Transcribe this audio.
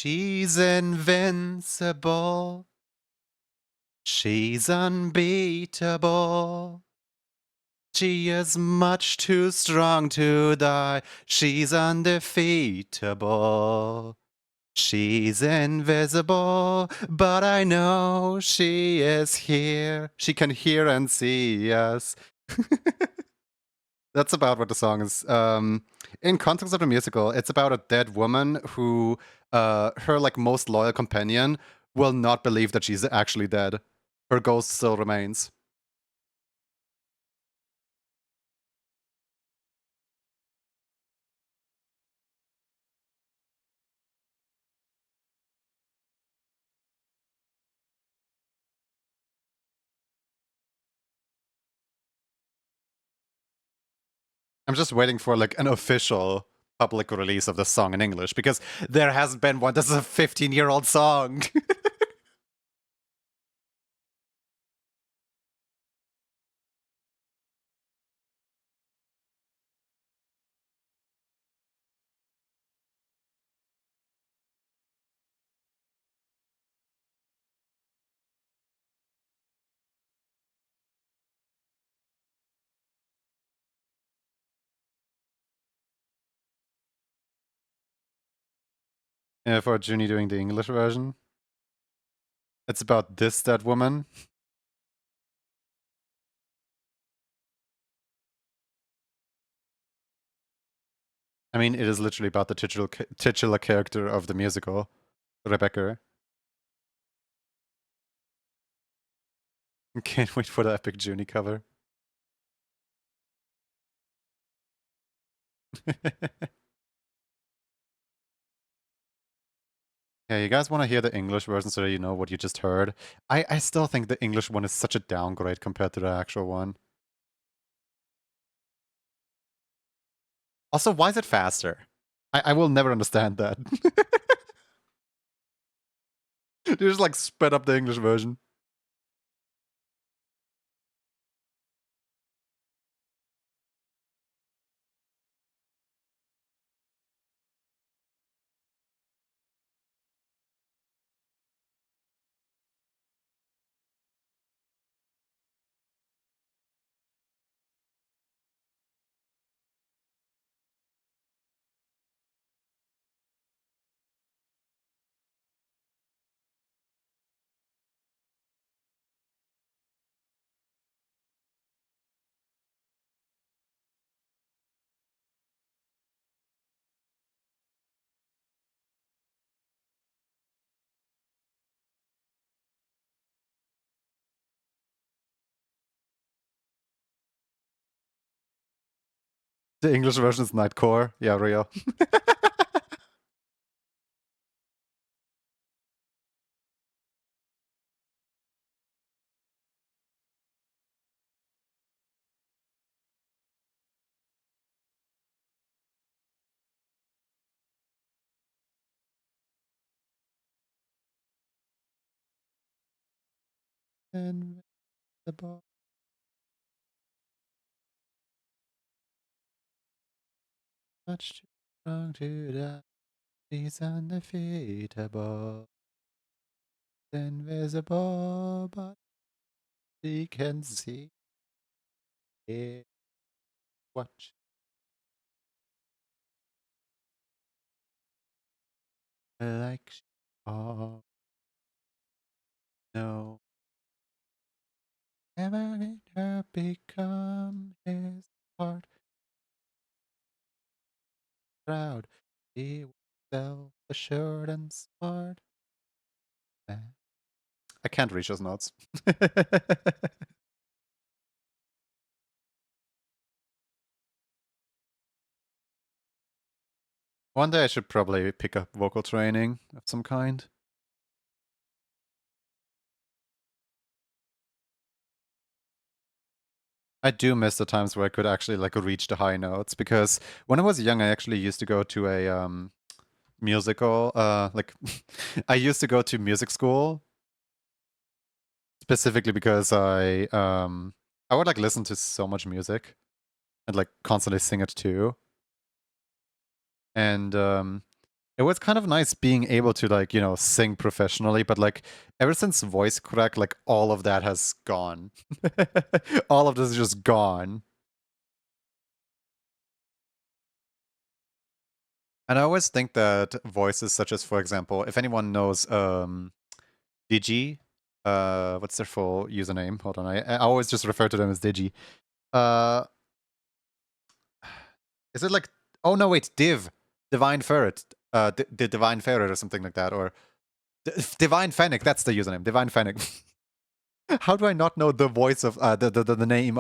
She's invincible. She's unbeatable. She is much too strong to die. She's undefeatable. She's invisible, but I know she is here. She can hear and see us. That's about what the song is. In context of the musical, it's about a dead woman who, her like most loyal companion, will not believe that she's actually dead. Her ghost still remains. I'm just waiting for like an official public release of the song in English because there hasn't been one. This is a 15-year-old song. For Junie doing the English version. It's about this dead woman. I mean, it is literally about the titular character of the musical, Rebecca. Can't wait for the epic Junie cover. Yeah, you guys want to hear the English version so that you know what you just heard? I still think the English one is such a downgrade compared to the actual one. Also, why is it faster? I will never understand that. They just like sped up the English version. The English version is Nightcore. Yeah, real. Invincible. Much too strong to die. She's undefeatable. Invisible, but she can see it. Watch. Like she all know. Never let her become his part. Proud. He was self-assured and smart. I can't reach those notes. One day I should probably pick up vocal training of some kind. I do miss the times where I could actually like reach the high notes because when I was young, I actually used to go to a musical. Like I used to go to music school specifically because I would like listen to so much music and like constantly sing it too. And It was kind of nice being able to, like, you know, sing professionally, but like ever since voice crack, like all of that has gone. All of this is just gone. And I always think that voices such as, for example, if anyone knows Digi, what's their full username? Hold on, I always just refer to them as Digi. Is it like, oh no, wait, Divine Ferret, the Divine Ferret or something like that, or Divine Fennec, that's the username, Divine Fennec. How do I not know the voice of the name